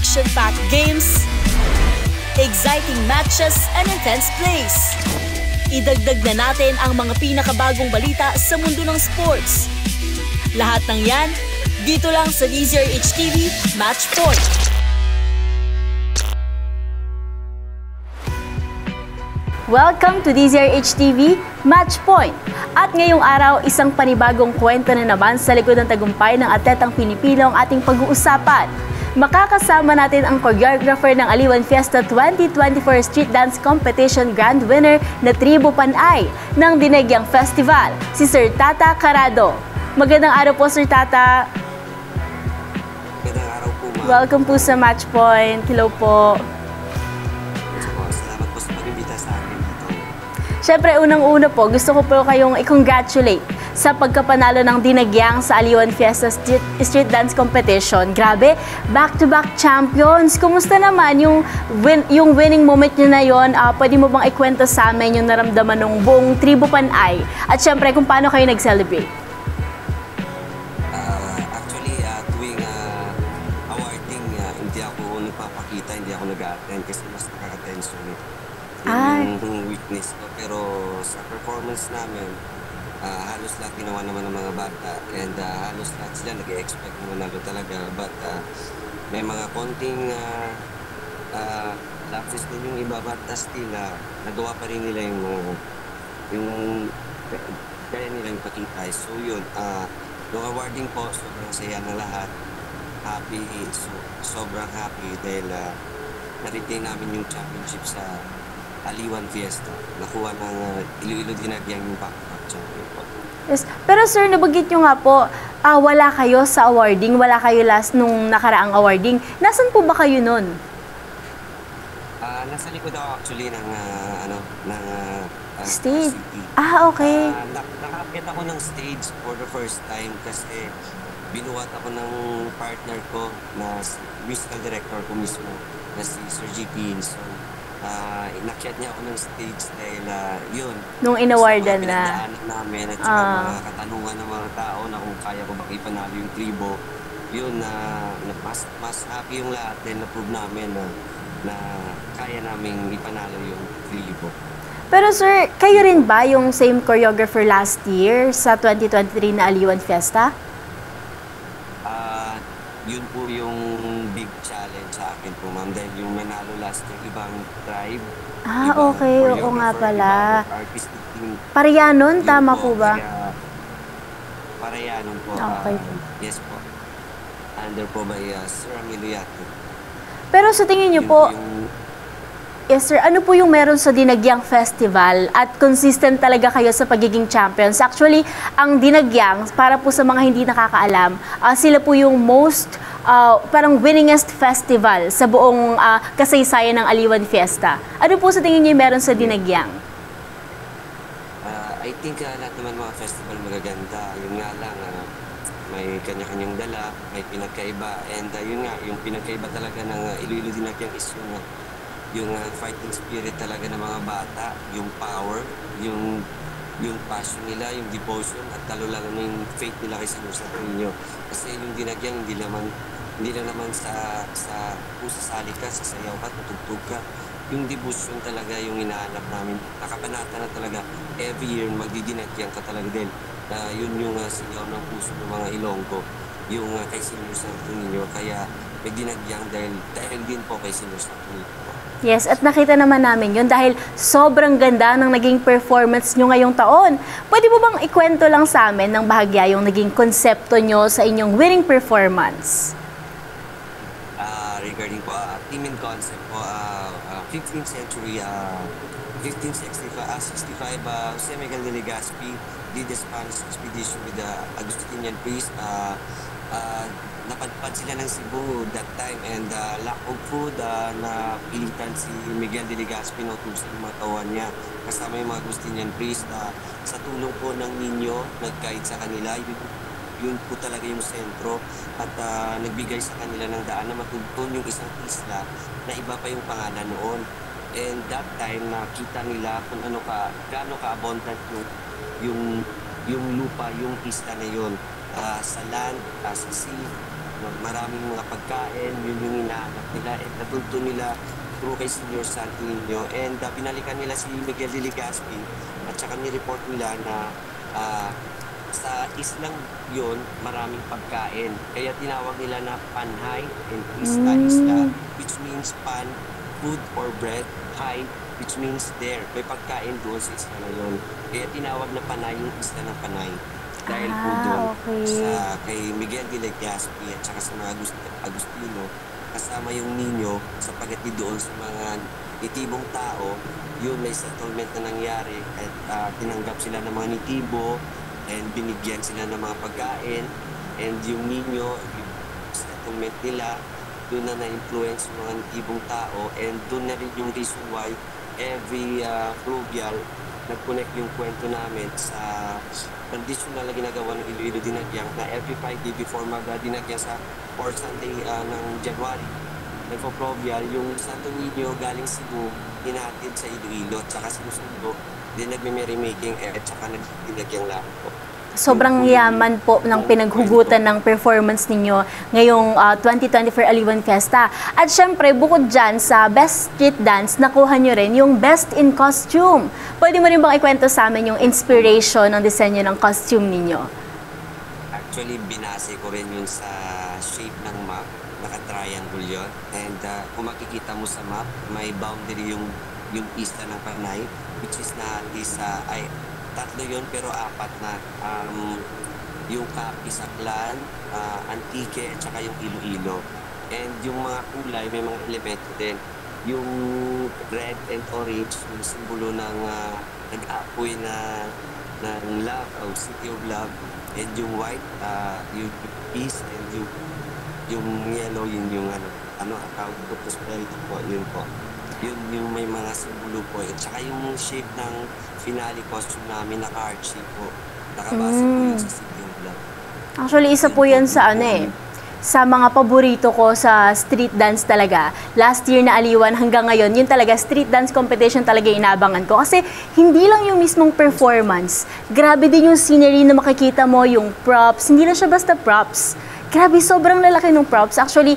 action-packed games, exciting matches, and intense plays. Idagdag na natin ang mga pinakabagong balita sa mundo ng sports. Lahat ng yan, dito lang sa DZRH TV Match Point. Welcome to DZRH TV Match Point. At ngayong araw, isang panibagong kwento na naman sa likod ng tagumpay ng atletang Pilipino ang ating pag-uusapan. Makakasama natin ang choreographer ng Aliwan Fiesta 2024 Street Dance Competition Grand Winner na Tribo Panay ng Dinagyang Festival, si Sir Tata Carado. Magandang araw po, Sir Tata. Magandang araw po, ma'am. Welcome po sa Match Point. Hello po. Salamat po sa pag-imbita sa akin dito. Siyempre, unang-una po, gusto ko po kayong i-congratulate sa pagkapanalo ng Dinagyang sa Aliwan Fiesta Street Dance Competition. Grabe, back-to-back champions. Kumusta naman yung winning moment nyo na yun? Pwede mo bang ikwento sa amin yung naramdaman ng buong Tribo Panay? At siyempre, kung paano kayo nag-celebrate? Actually, tuwing awarding, hindi ako nagpapakita, hindi ako nag-attend kasi mas nakaka-tension yung weakness ko. Pero sa performance namin, halos lahat ginawa naman ng mga bata and halos lahat sila nag-expect na manalo talaga, but may mga konting lapses din yung iba, but still nagawa pa rin nila yung kaya nilang ipakita. So yun, yung awarding po, sobrang saya na lahat, happy, sobrang happy dahil na-retain namin yung championship sa Aliwan Fiesta. Nakuha ng Iloilo Dinagyang yung back-to-back champion po. Yes. Pero sir, nabanggit nyo nga po, wala kayo sa awarding, wala kayo last nung nakaraang awarding. Nasaan po ba kayo nun? Nasa likod ako actually ng stage? city. Okay. Nakakit ako ng stage for the first time kasi binuhat ako ng partner ko na musical director ko mismo na si Sir GP. So, inakyat niya ako ng stage dahil yun. Nung inawardan na. Pinagdaanan namin at saka mga katanungan ng mga tao na kung kaya ko ba ipanalo yung tribo. Yun na mas happy yung lahat dahil na-prove namin na kaya namin ipanalo yung tribo. Pero sir, kayo rin ba yung same choreographer last year sa 2023 na Aliwan Fiesta? Yun po yung big challenge sa akin po, ma'am, dahil yung manalo last year, ibang tribe. Okay. Oo nga pala. Artistic team. Parayanon, tama po ba? Parayanon po. Okay. Yes po. Under po by Sir Emilio Yato. Pero sa tingin niyo po, yes sir, ano po yung meron sa Dinagyang Festival at consistent talaga kayo sa pagiging champions? Actually, ang Dinagyang, para po sa mga hindi nakakaalam, sila po yung most, parang winningest festival sa buong kasaysayan ng Aliwan Fiesta. Ano po sa tingin niyo yung meron sa Dinagyang? I think lahat naman mga festival magaganda. Yun nga lang, may kanya-kanyang dala, may pinagkaiba. And yun nga, yung pinagkaiba talaga ng Iloilo Dinagyang is yung fighting spirit talaga ng mga bata, yung power, yung passion nila, yung devotion, at lalo-lalo na yung faith nila kay San Niño. Kasi yung Dinagyang, hindi lang naman sa kung sasali ka, sasayaw ka, tutugtog ka. Yung devotion talaga yung hinahanap namin. Nakapanata na talaga, every year magdidinagyang ka talaga din. Yun yung sigaw ng puso ng mga Ilonggo, yung kay San Niño. Kaya may dinagyang dahil din po kay San Niño. Yes, at nakita naman namin yun dahil sobrang ganda ng naging performance nyo ngayong taon. Pwede mo bang ikwento lang sa amin ng bahagya yung naging konsepto nyo sa inyong winning performance? Regarding po, team and concept po, 15th century, 1565, Jose Miguel de Legazpi did the Spanish expedition with the Agustinian priest. Napadpad sila ng Cebu that time and lack of food, na pilitan si Miguel de Legazpi na utusan yung mga kawan niya kasama yung mga Agustinian priest. Sa tulong po ng Niño, nag-guide sa kanila, yun po talaga yung sentro at nagbigay sa kanila ng daan na matugtun yung isang isla na iba pa yung pangalan noon. And that time, nakita nila kung gaano ka-abundant yung lupa, yung isla na yun. Sa land, sa sea, maraming mga pagkain, yun yung hinahanap nila, and natuto nila through kay Senior Santo Niño, and binalikan nila si Miguel de Legazpi, at saka ni-report nila na sa islang yon maraming pagkain. Kaya tinawag nila na Panhay and Isla, which means pan, food or bread, hay, which means there. May pagkain doon sa isla na yun. Kaya tinawag na Panay yung isla ng Panay. Dahil po doon sa kay Miguel de Legazpi at saka sa mga Agustino, kasama yung Niño sapagat doon sa mga nitibong tao, yun may settlement na nangyari at tinanggap sila ng mga nitibo and binigyan sila ng mga pagkain, and yung Niño, yung settlement nila, doon na na-influence yung mga nitibong tao, and doon na rin yung reason why every fluvial nag-connect yung kwento namin sa traditional na ginagawa ng Iloilo Dinagyang na every Friday before mag-Dinagyang sa or Sunday ng January, nagpo-provial yung Santo Niño galing Cebu, hinatid sa Iloilo at saka sinusundo, din nagme-merrymaking at saka nag-Dinagyang lang po. Sobrang yaman po ng pinaghugutan ng performance ninyo ngayong 2024 Aliwan Fiesta. At syempre, bukod dyan sa Best Street Dance, nakuha nyo rin yung Best in Costume. Pwede mo rin bang ikwento sa amin yung inspiration ng disenyo ng costume ninyo? Actually, binase ko rin yun sa shape ng map. Naka-triangle yun. And kung makikita mo sa map, may boundary yung isla ng Panay, which is na tatlo yun pero apat na. Yung Capi, Saclan, Antique, at saka yung Iloilo. And yung mga kulay, may mga elemento din. Yung red and orange, yung simbolo ng nag-aapoy ng love, o city of love. And yung white, yung peace, and yung yellow, yun yung tawag ko, prosperity po, yun po. Yun yung may mga simbolo po. At saka yung shape ng finale costume namin, naka-Archie po. Nakabasa po yun sa City of Love. Actually, isa po yan sa sa mga paborito ko sa street dance talaga. Last year na Aliwan hanggang ngayon, yun talaga, street dance competition talaga inaabangan ko. Kasi hindi lang yung mismong performance. Grabe din yung scenery na makikita mo, yung props. Hindi na siya basta props. Grabe, sobrang lalaki ng props. Actually,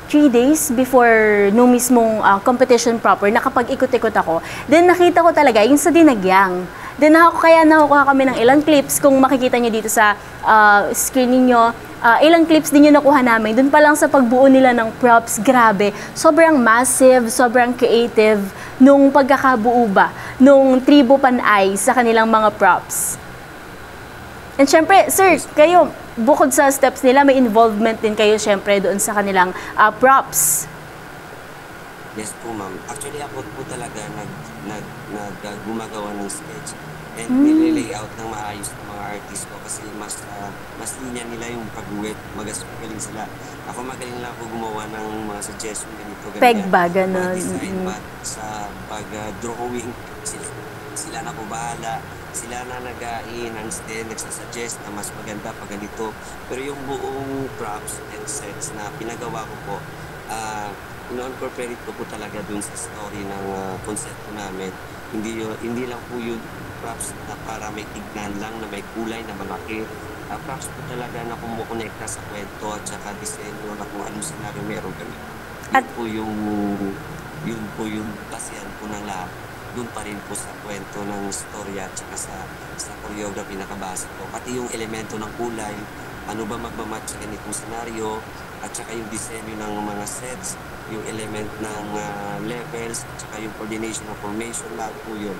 3 days before nung mismong competition proper, nakapag-ikot-ikot ako. Then nakita ko talaga yung sa Dinagyang. Then kaya nakuha kami ng ilang clips. Kung makikita nyo dito sa screen niyo, ilang clips din yung nakuha namin. Doon pa lang sa pagbuo nila ng props, grabe. Sobrang massive, sobrang creative nung pagkakabuo ba nung Tribo Panay sa kanilang mga props. And syempre, sir, kayo, bukod sa steps nila, may involvement din kayo syempre doon sa kanilang props. Yes po, ma'am. Actually, ako po talaga gumagawa ng sketch. And nililay-out ng maayos ng mga artist ko kasi mas linya nila yung pag-uwit. Magaling sila. Ako magaling lang ako gumawa ng mga suggestion, ganito, ganyan. Peg ba, gano'n? Design, but sa pag-drawing, sila na po bahala. Sila na nag-i-enhance din, nagsasuggest na mas maganda pag ganito. Pero yung buong props and sets na pinagawa ko po, ino-incorporate ko po talaga dun sa story ng konsepto namin. Hindi lang po yung props na para may tignan lang na may kulay na malaki. Props po talaga na kumukonekta sa kwento at saka disenyo na kung anong senaryo meron kami. Yun po yung basihan po ng lahat. Doon pa rin po sa kwento ng storya at saka sa choreography na kabasa ko. Pati yung elemento ng kulay, ano ba magmamatch sa ganitong senaryo, at saka yung disenyo ng mga sets, yung element ng levels, at saka yung coordination ng formation, lahat po yun.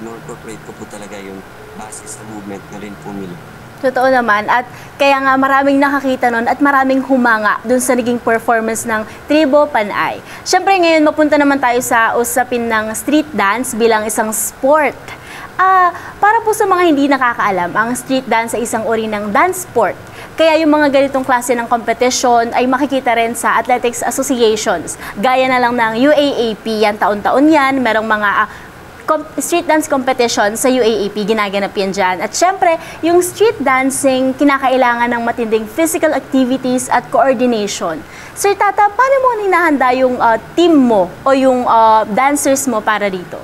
No-incorporate ko po talaga yung base sa movement na rin po nila. Totoo naman, at kaya nga maraming nakakita nun at maraming humanga dun sa naging performance ng Tribo Panay. Siyempre ngayon mapunta naman tayo sa usapin ng street dance bilang isang sport. Para po sa mga hindi nakakaalam, ang street dance ay isang uri ng dance sport. Kaya yung mga ganitong klase ng competition ay makikita rin sa athletics associations. Gaya na lang ng UAAP, yan taon-taon yan, merong mga street dance competition sa UAAP, ginaganap yan dyan. At syempre, yung street dancing, kinakailangan ng matinding physical activities at coordination. Sir Tata, paano mo hinahanda yung team mo o yung dancers mo para dito?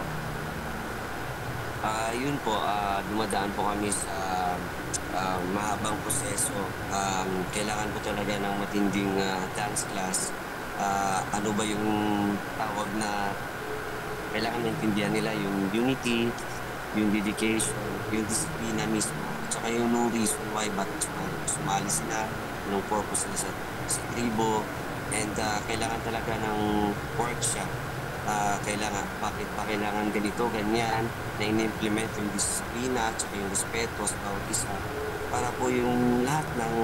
Yun po, dumadaan po kami sa mahabang proseso. Kailangan po talaga ng matinding dance class. Ano ba yung tawag na kailangan maintindihan nila, yung unity, yung dedication, yung disiplina mismo, at saka yung no reason why bakit sumali sila, anong purpose nila sa tribo, and kailangan talaga ng workshop. Bakit pa kailangan ganito, ganyan, na in-implement yung disiplina at saka yung respeto sa bawat isa, para po yung lahat ng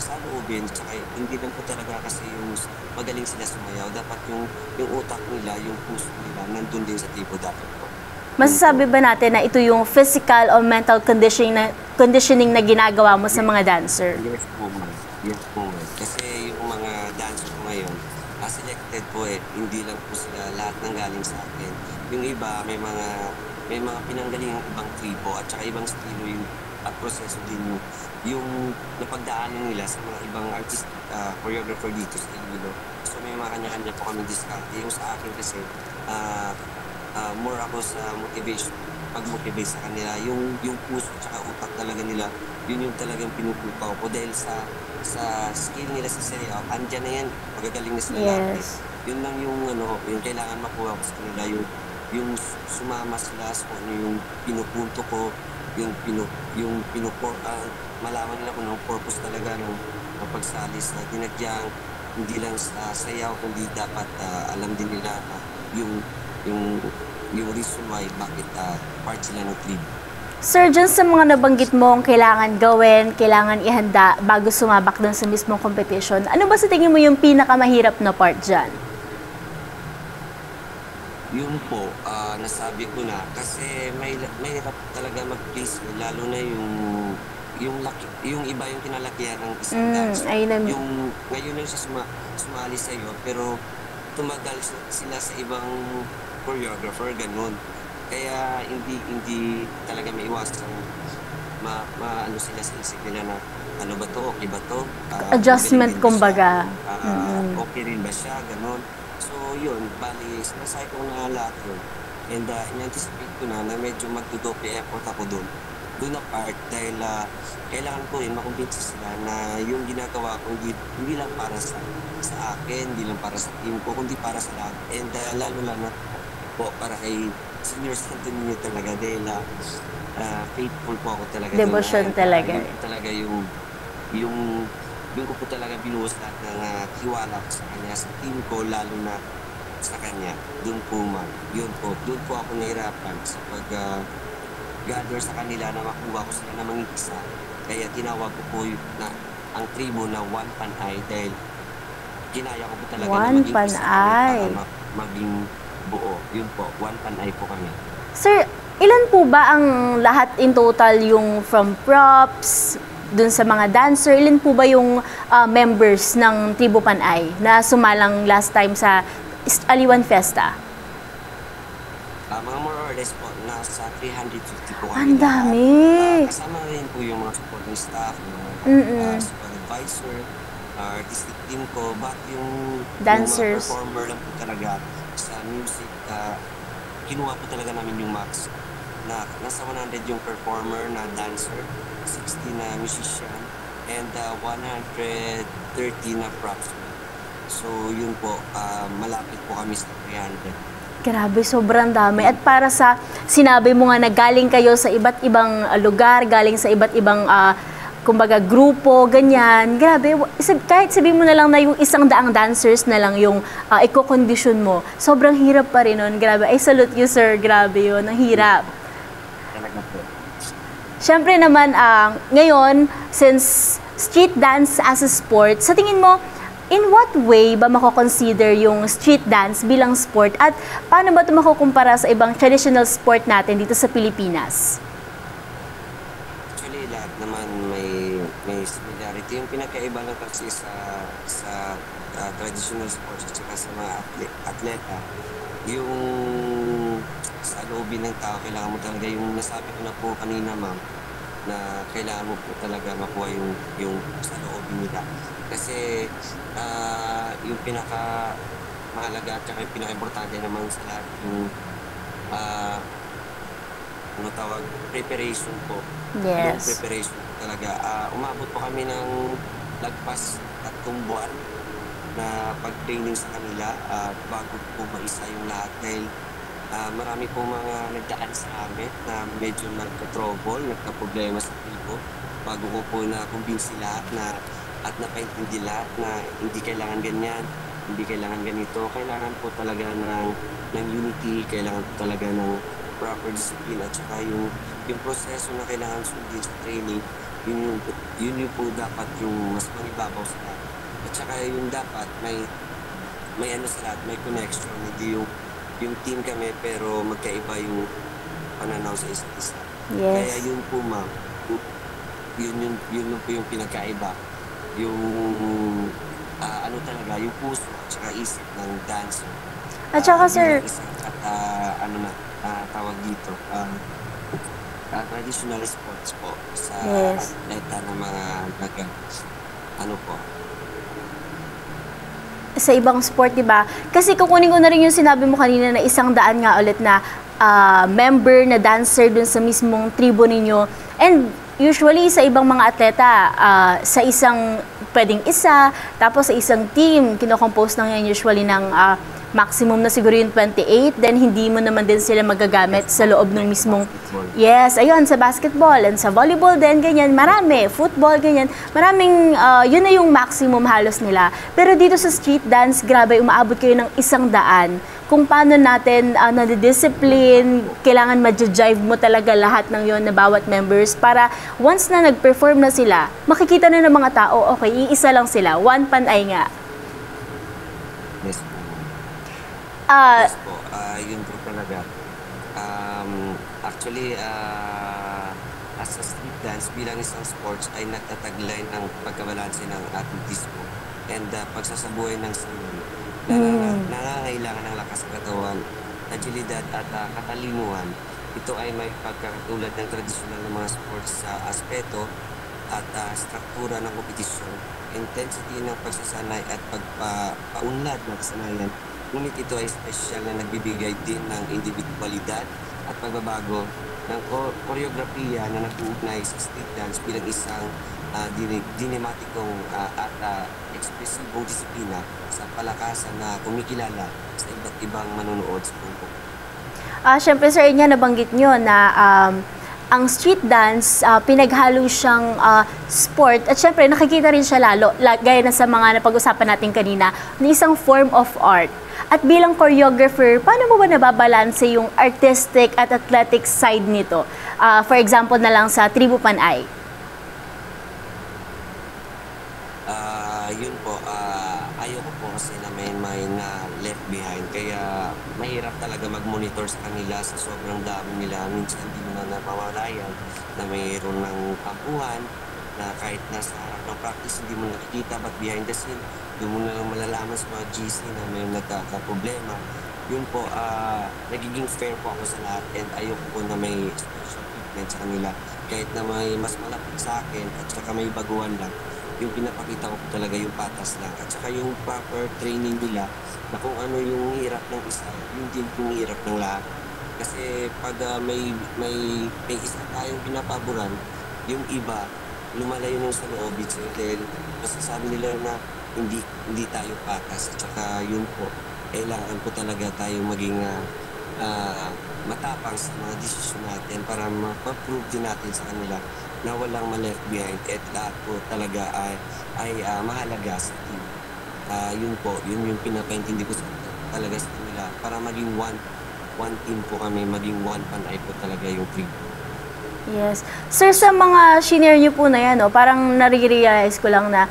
saloobin, tsaka hindi lang po talaga kasi yung magaling sila sumayaw, dapat yung utak nila, yung puso nila, nandun din sa tribo dapat po. Masasabi ba natin na ito yung physical o mental conditioning na ginagawa mo sa mga dancer? Yes po, ma'am. Yes po, ma'am. Kasi yung mga dancer ko ngayon, selected po hindi lang po sila lahat ng galing sa akin. Yung iba, may mga pinanggaling ng ibang tribo at saka ibang estilo yung at proseso din yung napagdaanan nila sa mga ibang artist, choreographer dito sa Iloilo. So may mga kanya-kanya po kami diskarte. Yung sa akin kasi, more ako sa motivation, pag-motivate sa kanila, yung puso at utak talaga nila, yun yung talagang pinupukaw ko dahil sa skill nila sa sayaw, andyan na yan, magagaling na sila lahat. Yun lang yung yung kailangan makuha ko sa kanila, yung sumama sila sa yung pinupunto ko, malaman nila kung anong purpose talaga ng pagsali sa dinagyang, hindi lang sa sayaw, kundi dapat alam din nila yung reason why bakit part sila ng tribo. Sir, dyan sa mga nabanggit mong kailangan gawin, kailangan ihanda bago sumabak dun sa mismong competition, ano ba sa tingin mo yung pinakamahirap na part dyan? Yun po, nasabi ko na, kasi mahirap talaga mag-please, lalo na yung iba yung kinalakihan ng isang dancer. Yung ngayon na siya sumali sa iyo, pero tumagal sila sa ibang choreographer, ganun. Kaya hindi talaga maiwasan ano sila sa isip nila na ano ba to, okay ba to? Adjustment kumbaga. Okay rin ba siya, ganun. So yun, bali, sinasay ko na lahat yun. And in-anticipate ko na medyo magdudoble effort ako doon na part dahil kailangan ko makumbinsi sila na yung ginagawa ko hindi lang para sa akin, hindi lang para sa team ko, kundi para sa lahat. And lalo na po para kay Senior Santo Niño talaga dahil faithful po ako talaga. Devotion talaga. Talaga yung ko po talaga binuhos lahat ng tiwala ko sa kanya, sa team ko, lalo na sa kanya. Doon po, ma'am. Doon po ako nahirapan sa gather sa kanila na makuha ko sila na mangikisa. Kaya tinawag ko po ang tribo na One Panay dahil kinaya ko po talaga na maging isa para maging buo. Yun po, One Panay po kami. Sir, ilan po ba ang lahat in total yung from props, dun sa mga dancer, ilan po ba yung members ng Tribo Panay na sumalang last time sa Aliwan Festa? Mga more or less po, nasa 350 po kami. Ang dami! Kasama rin po yung mga supporting staff, mga supervisor, artistic team ko, yung dancers, yung performer lang po talaga sa music. Kinuha po talaga namin yung max na nasa 100 yung performer na dancer, 60 na musician, and 130 na props. So yun po, malapit po kami sa 300. Grabe, sobrang dami. At para sa sinabi mo nga na galing kayo sa iba't ibang lugar, galing sa iba't ibang kumbaga grupo, ganyan. Grabe, kahit sabihin mo na lang na yung 100 dancers na lang yung eco-condition mo, sobrang hirap pa rin nun. Grabe, I salute you, sir. Grabe yun, ang hirap. Talaga po. Siyempre naman, ngayon, since street dance as a sport, sa tingin mo, in what way ba mako-consider yung street dance bilang sport at paano ba ito makukumpara sa ibang traditional sport natin dito sa Pilipinas? Actually, lahat naman may similarity. Yung pinakaiba lang kasi sa traditional sports at saka sa mga atleta, yung sa loobin ng tao, kailangan mo talaga yung nasabi ko na po kanina, ma'am, na kailangan mo po talaga makuha yung sa loobin nila. Kasi yung pinaka mahalaga at saka yung pinaka-importante naman sa lahat yung preparation po. Yes. Yung preparation talaga. Umabot po kami ng lagpas 3 buwan na pag-training sa kanila bago po maisa yung lahat dahil marami po mga nagdaan sa amin na medyo nagka-trouble, nagka-problema sa tribo bago ko po na-convince lahat na at napaintindi lahat na hindi kailangan ganyan, hindi kailangan ganito, kailangan po talaga ng unity, kailangan po talaga ng proper discipline at saka yung proseso na kailangan sundin sa training, yun yung po dapat yung mas manibabaw sa lahat. At saka yung dapat may ano sa lahat, may connection, hindi yung team kami pero magkaiba yung pananaw sa isa't isa. Yes. Kaya yun po ma'am, yun po yung pinagkaiba. Yung ano talaga, yung puso at saka isip ng dancer. At saka sir, At tawag dito, traditional sports po sa Yes. atleta ng mga ano po. sa ibang sport, di ba? Kasi kukunin ko na rin yung sinabi mo kanina na 100 nga ulit na member na dancer dun sa mismong tribo ninyo. And usually sa ibang mga atleta, sa isang pwedeng isa, tapos sa isang team, kinocompose lang yan usually ng maximum na siguro yung 28, then hindi mo naman din sila magagamit sa loob ng mismong, yes, ayun, sa basketball, and sa volleyball din, ganyan, marami, football, ganyan, maraming, yun na yung maximum halos nila. Pero dito sa street dance, grabe, umaabot kayo ng 100. Kung paano natin nadidiscipline, kailangan ma-jive mo talaga lahat ng yon na bawat members para once na nag-perform na sila, makikita na ng mga tao, okay, iisa lang sila, one panay nga. Yes po. Yes po, yun po talaga. Actually, as a street dance, bilang isang sports ay nagtataglay ng pagkabalanse ng atletismo and pagsasabuhay ng sarili. Nangangailangan ng lakas ng katawan, agilidad at katalinuhan. Ito ay may pagkakatulad ng tradisyonal ng mga sports sa aspeto at struktura ng kompetisyon, intensity ng pagsasanay at pagpaunlad ng kasanayan. Ngunit ito ay special na nagbibigay din ng individualidad at pagbabago ng koreografiya na nag-uugnay sa street dance bilang isang dinematikong at ekspresibong disiplina sa palakasan na kumikilala sa iba't ibang manunood sa mundo. Siyempre sir, niya nabanggit nyo na ang street dance, pinaghalo siyang sport at syempre nakikita rin siya lalo, gaya na sa mga napag-usapan natin kanina, na isang form of art. At bilang choreographer, paano mo ba nababalanse yung artistic at athletic side nito? For example na lang sa Tribu Panay. Yun po, ayoko po kasi na may na left behind. Kaya mahirap talaga mag-monitor sa kanila sa sobrang dami nila. Minsan hindi mo na napamalayan na mayroon ng tampuhan na kahit nasa harap ng practice hindi mo nakikita, but behind the scene, doon mo na lang malalaman sa mga GC na may nagkakaproblema. Yun po, nagiging fair po ako sa lahat and ayoko po na may special treatment sa kanila. Kahit na may mas malapit sa akin at saka may baguhan lang, yung pinapakita ko po talaga yung patas lang. At saka yung proper training nila na kung ano yung hirap ng isa, yung din yung hirap ng lahat. Kasi pag may isa tayong pinapaboran, yung iba, lumalayo nung sa loob dahil masasabi nila na hindi tayo patas. At saka yun po, kailangan po talaga tayo maging matapang sa mga desisyon natin para ma-prove din natin sa kanila na walang ma-left behind at lahat po talaga ay mahalaga sa team. Yun po, yun yung pinapaintindi ko talaga sa kanila para maging one team po kami, maging one panay po talaga yung team. Yes. Sir, sa mga senior niyo po na yan, no, parang nare-realize ko lang na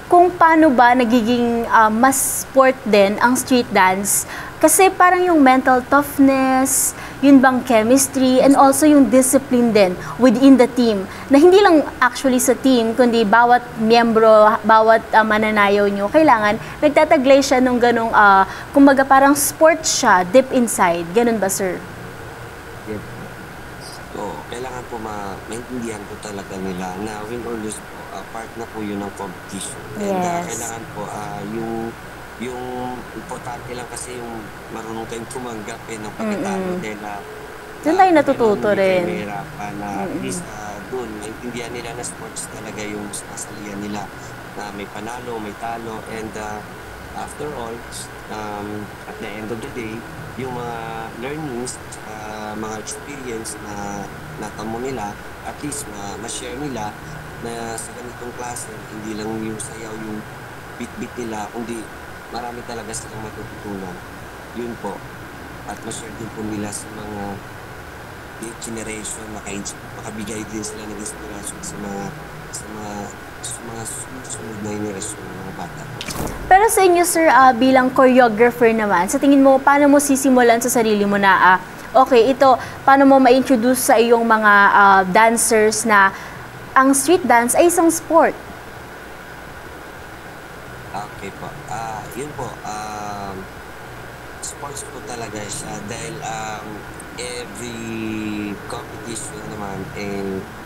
kung paano ba nagiging mas sport din ang street dance. Kasi parang yung mental toughness, yun bang chemistry, and also yung discipline din within the team. Na hindi lang actually sa team, kundi bawat miyembro, bawat mananayaw nyo, kailangan nagtataglay siya nung ganong, kumbaga parang sport siya, deep inside. Ganun ba, sir? Yes. So, kailangan po maintindihan po talaga nila na win or lose po, part na po yun ng competition. And Yes. kailangan po yung importante lang kasi yung marunong tayong tumanggap ng pagkatalo dahil Doon tayo natututo rin. May hirapan na at least doon. Maintindihan nila na sports talaga yung sinasalihan nila. Na may panalo, may talo, and after all, at the end of the day, yung mga learnings, mga experience na natamo nila, at least ma-share nila na sa ganitong klase, hindi lang yung sayaw, yung bit-bit nila, kundi marami talaga silang matututunan. Yun po. At ma-share din po nila sa mga generation, makabigay din sila ng inspiration sa mga susunod na generation ng mga bata. Pero sa inyo, sir, bilang choreographer naman, sa tingin mo, paano mo sisimulan sa sarili mo na, okay, ito, paano mo ma-introduce sa iyong mga dancers na ang street dance ay isang sport? Okay po. Yun po. Sports po talaga siya dahil every competition naman,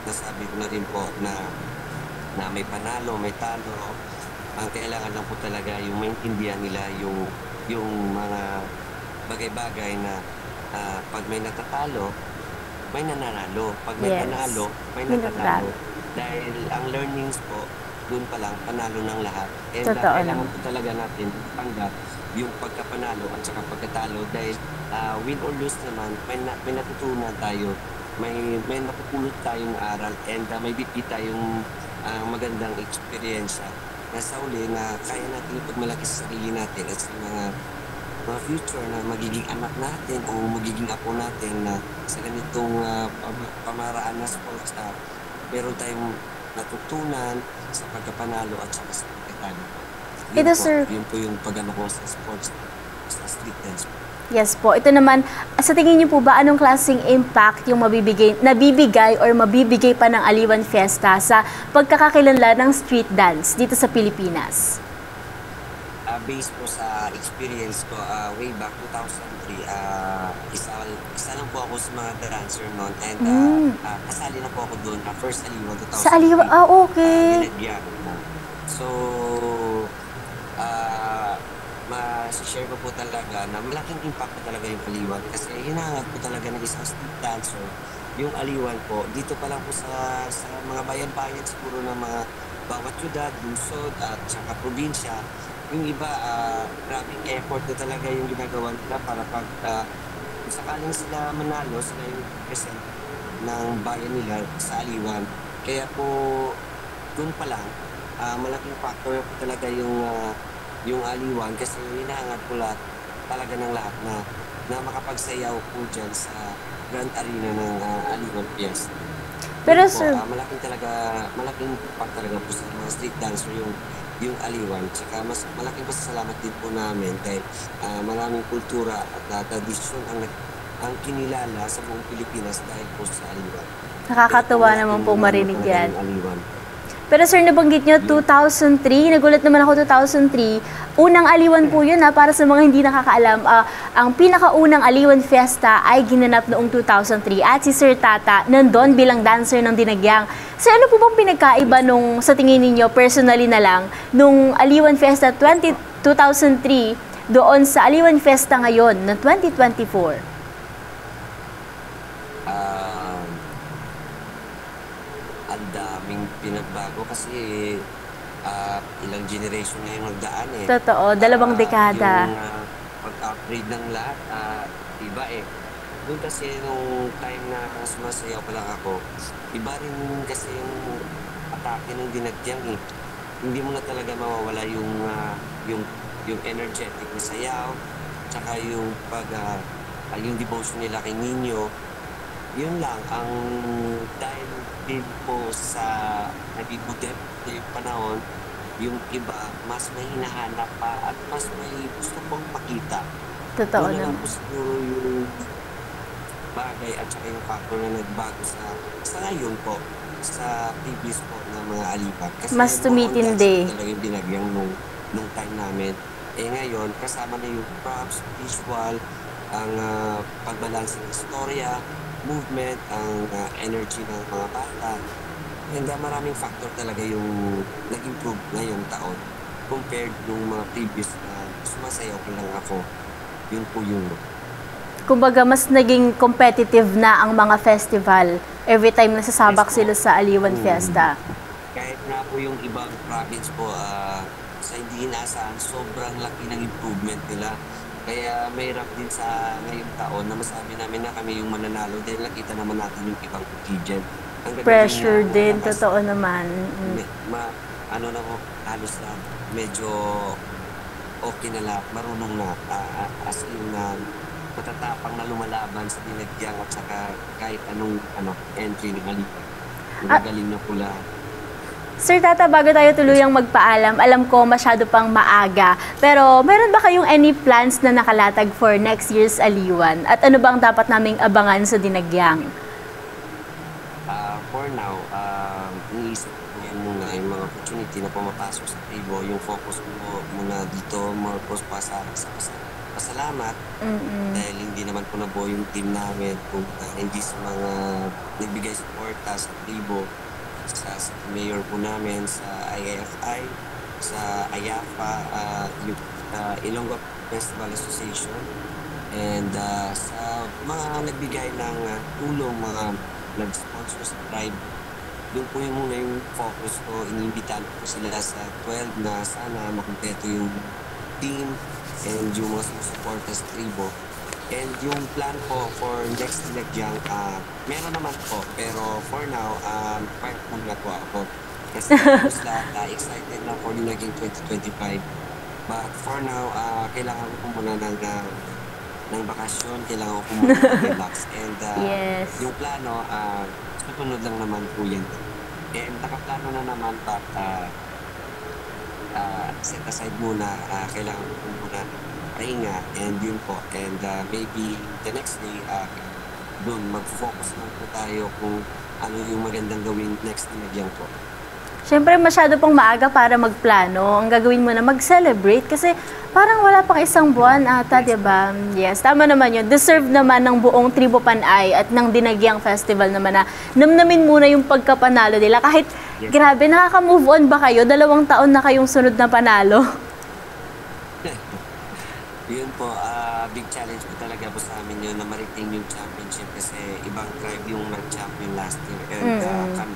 nasabi ko na rin po na may panalo, may talo. Ang kailangan lang po talaga yung maintindihan nila yung mga bagay-bagay na pag may natatalo, may nananalo. Pag may panalo, may natatalo. Dahil ang learnings po, doon pa lang, panalo ng lahat. And kailangan po talaga natin tanggap yung pagkapanalo at saka pagkatalo dahil win or lose naman, may natutunan tayo. May napupulot tayong aral and may bibigay tayong magandang experience na sa uli na kaya natin ipagmalaki sa sarili natin at sa mga future na magiging anak natin o magiging apo natin na sa ganitong pamaraan na sports meron tayong natutunan sa pagkapanalo at saka sa pagkatalo. Yun po yung pag-ano ko sa sports, sa street dance. Yes po. Ito naman, sa tingin niyo po ba anong klaseng impact yung nabibigay or mabibigay pa ng Aliwan Fiesta sa pagkakakilanlan ng street dance dito sa Pilipinas? Based po sa experience ko, way back 2003, isa lang po ako sa mga dancer noon and kasali na po ako doon, first Aliwan 2003. Sa Aliwan? Okay. So, share ko po talaga na malaking impact po talaga yung Aliwan kasi hinahangad po talaga ng isang street dancer yung Aliwan po. Dito pa lang po sa mga bayan-bayan siguro ng mga bawat syudad, lungsod at saka probinsya. Yung iba, grabing effort na talaga yung ginagawa nila para pag sakaling sila manalo, sila yung present ng bayan nila sa Aliwan. Kaya po, doon pa lang, malaking factor po talaga yung Aliwan kasi hinahangad po talaga ng lahat na makapagsayaw po dyan sa Grand Arena ng Aliwan Fiesta. Pero po, sir, malaking impact talaga po sa mga street dancer yung Aliwan. Tsaka malaking pasasalamat din po namin dahil maraming kultura at tradisyon ang kinilala sa buong Pilipinas dahil po sa Aliwan. Nakakatuwa naman po marinig yan. Aliwan. Pero sir, nabanggit nyo 2003, nagulat naman ako 2003, unang Aliwan po yun para sa mga hindi nakakaalam. Ang pinakaunang Aliwan Fiesta ay ginanap noong 2003 at si Sir Tata nandun bilang dancer ng Dinagyang. So ano po bang pinagkaiba nung sa tingin ninyo, personally na lang, nung Aliwan Fiesta 2003 doon sa Aliwan Fiesta ngayon ng 2024? Ang daming pinagbago kasi ilang generation na yung nagdaan eh. Totoo, 2 dekada. Yung pag-upgrade ng lahat, iba eh. Doon kasi nung time na sumasayaw pa lang ako, iba rin kasi yung atake ng Dinagyang eh. Hindi mo na talaga mawawala yung energetic na sayaw, tsaka yung yung devotion nila kay Nino. Yun lang, ang dahil din po sa nabibudep na yung panahon, yung iba, mas may hinahanap pa at mas may gusto pong makita. Totoo naman. naman. Po siguro yung bagay at saka yung factor na nagbago sa ngayon po, sa previous po ng mga Aliwan. Kasi Mas tumitindi. talaga yung Dinagyang nung time namin. Ngayon, kasama na yung props, visual, ang pagbalanse ng istorya, movement, ang energy ng mga bata. And maraming factor talaga yung nag-improve ngayong taon compared nung mga previous na sumasayaw ko lang ako. Yun po yung kumbaga mas naging competitive na ang mga festival every time nasasabak sila sa Aliwan Fiesta. Kahit nga po yung ibang province po, sa hindi inaasahan, sobrang laki ng improvement nila. Kaya mahirap din sa ngayong taon na masabi namin na kami yung mananalo dahil nakita naman natin yung ibang contingent. Pressure din, totoo naman. Ano na po, halos na medyo okay na lahat, marunong na, as in matatapang na lumalaban sa dinagyang at saka kahit anong entry ng Aliwan. Magaling na po lahat. Sir Tata, bago tayo tuluyang magpaalam, alam ko masyado pang maaga, pero meron ba kayong any plans na nakalatag for next year's Aliwan? At ano bang dapat naming abangan sa dinagyang? For now, iniisip ko yan muna yung mga opportunity na pumapasok sa table. Yung focus ko muna dito, more focus pa sa pasalamat. Dahil hindi naman po nabuo yung team namin kung hindi sa mga nagbigay suporta sa table, sa mayor po namin, sa IAFI, sa AYAFA, yung Ilonggo Festival Association, and sa mga nagbigay ng tulong, mga nag-sponsor sa tribe. Doon po yung muna yung focus ko. Iniimbitahan ko sila sa 12 na sana makumpleto yung team and yung mga sumusuporta sa tribo. And yung plan po for next dinagyang, meron naman po. Pero for now, part muna po ako. Kasi lahat, excited na for dinagyang 2025. But for now, kailangan ko muna ng bakasyon, kailangan ko muna relax. And Yes. yung plano, susunod lang naman po yan. And nakaplano na naman, but set aside muna, kailangan ko muna pahinga, and yun po. And maybe the next day, doon mag-focus lang po tayo kung ano yung magandang gawin next dinagyang po. Siyempre, masyado pang maaga para magplano. Ang gagawin mo na mag-celebrate kasi parang wala pang isang buwan ata, diba? Yes, tama naman yun. Deserve naman ng buong Tribo Panay at ng Dinagyang Festival naman na namnamin muna yung pagkapanalo nila. Kahit, grabe, nakaka-move on ba kayo? 2 taon na kayong sunod na panalo. Yun po, big challenge po talaga po sa amin yun na ma-retain yung championship kasi ibang tribe yung nag-champion last year. And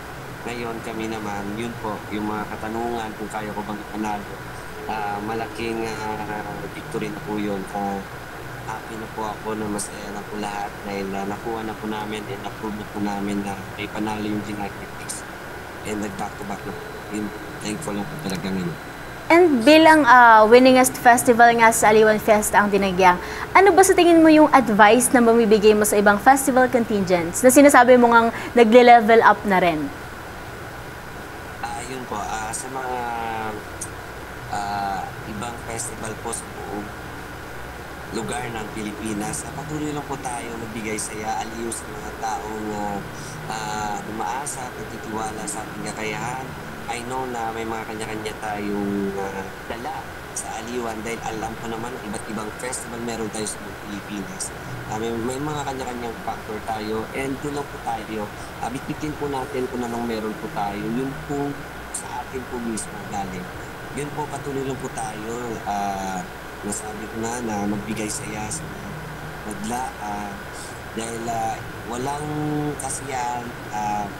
ngayon kami naman, yun po, yung mga katanungan kung kaya ko bang ipanalo. Malaking victory na po yun. Happy na po ako na masaya na po lahat dahil nakuha na po namin and approve na po namin na may panalo yung Dinagyang and nag-back-to-back na po. Thankful na po talaga ngayon. And bilang winningest festival nga sa Aliwan Fiesta ang Dinagyang, ano ba sa tingin mo yung advice na mamibigay mo sa ibang festival contingents na sinasabi mo ngang nagle-level up na rin? Yun po, sa mga ibang festival po sa buong lugar ng Pilipinas, patuloy lang po tayo magbigay saya, aliw sa mga taong umaasa at nagtitiwala sa ating kakayahan. I know na may mga kanya-kanya tayong dala sa Aliwan dahil alam ko naman iba't ibang festival meron tayo sa Pilipinas. May mga kanya-kanyang factor tayo and doon lang po tayo. Bitbitin po natin kung anong meron po tayo. Yun po sa atin po mismo galing. Yun po, patuloy lang po tayo. Nasabi ko na magbigay saya sa mga madla. Dahil walang kasiyahan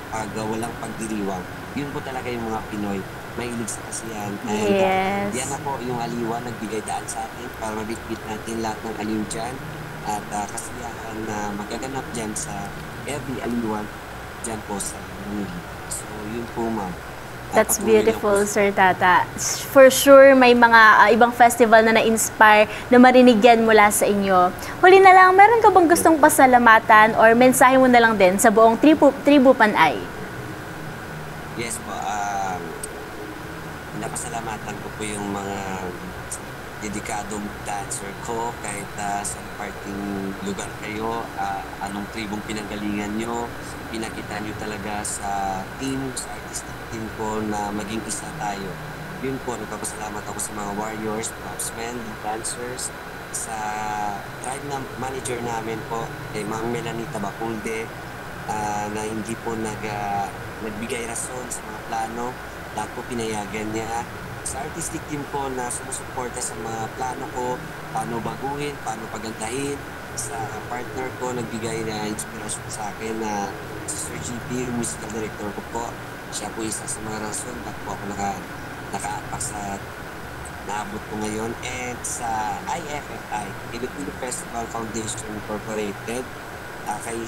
pag walang pagdiriwang. Yun po talaga yung mga Pinoy. Mahilig sa kasiyahan. And Yes. yan na po yung Aliwan nagbigay daan sa atin para mabitbit natin lahat ng aliw dyan. At kasiyahan na magaganap dyan sa every Aliwan dyan po sa Manila. So yun po, ma'am. That's beautiful, Sir Tata. For sure, may mga ibang festival na na-inspire na marinig yan mula sa inyo. Huli na lang, meron ka bang gustong pasalamatan or mensahe mo na lang din sa buong Tribo Panay? Yes po. Napasalamatan ko po yung mga dedikadong dancer ko kahit sa parting lugar kayo, anong tribong pinanggalingan nyo, pinakita nyo talaga sa team, sa artistic team ko na maging isa tayo. Yun po, nagpapasalamat ako sa mga warriors, propsmen, dancers, sa tribe na manager namin po, kay Ma'am Melanie Tabaculde, na hindi po nagbigay rason sa mga plano, lahat po pinayagan niya. sa artistic team ko na sumusuporta sa mga plano ko, paano baguhin, paano pagandahin. Sa partner ko, nagbigay na inspirasyon sa akin na si Sir GP, yung musical director ko po. Siya po isa sa mga rason ba't po ako nakaapak sa naabot ko ngayon. And sa IFFI, Filipino Festival Foundation Incorporated, kay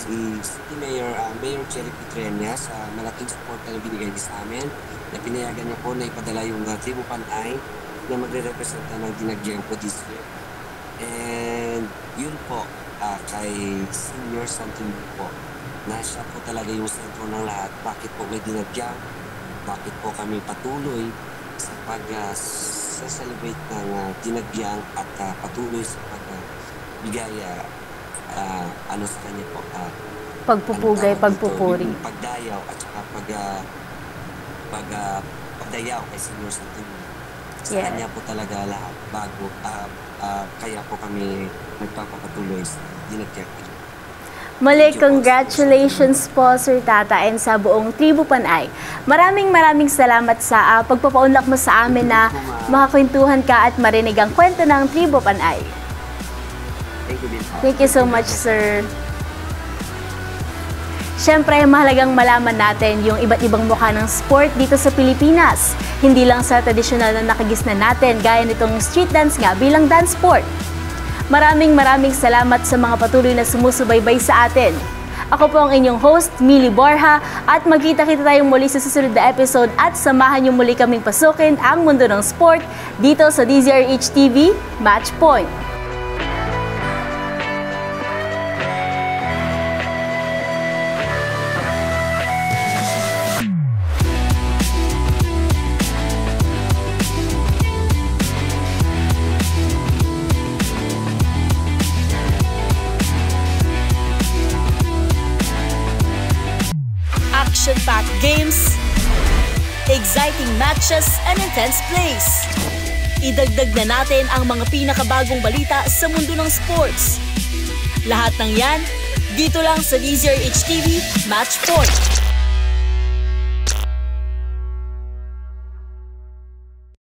City Mayor, Mayor Cherry Petrenia, sa malaking support na binigay niya sa amin, na pinayagan niya po na ipadala yung Tribu Panay na magre-representa ng Dinagyang po this year. And yun po, kay Senior Santin po, na siya po talaga yung sentro ng lahat. Bakit po may Dinagyang? Bakit po kami patuloy sa pag-celebrate ng Dinagyang at patuloy sa pagbigay sa kanya po. Pagpupugay, pagpupuri. Pagdayaw at saka pagdayaw kay Senior Santin. Sa kanya po talaga lahat bago. Kaya po kami nagpapatuloy sa Dinagyang. Muli, congratulations po, Sir Tata, and sa buong Tribu Panay. Maraming salamat sa pagpapaunlak mo sa amin na makakwentuhan ka at marinig ang kwento ng Tribu Panay. Thank you so much, sir. Siyempre, mahalagang malaman natin yung iba't ibang mukha ng sport dito sa Pilipinas. Hindi lang sa tradisyonal na nakagisnan natin, gaya nitong street dance nga bilang dance sport. Maraming salamat sa mga patuloy na sumusubaybay sa atin. Ako po ang inyong host, Millie Borja, at magkita-kita tayong muli sa susunod na episode at samahan niyo muli kaming pasukin ang mundo ng sport dito sa DZRH TV Match Point. Action-packed games, exciting matches, and intense plays. Idagdag na natin ang mga pinakabagong balita sa mundo ng sports. Lahat ng yan, dito lang sa DZRH TV Match Point.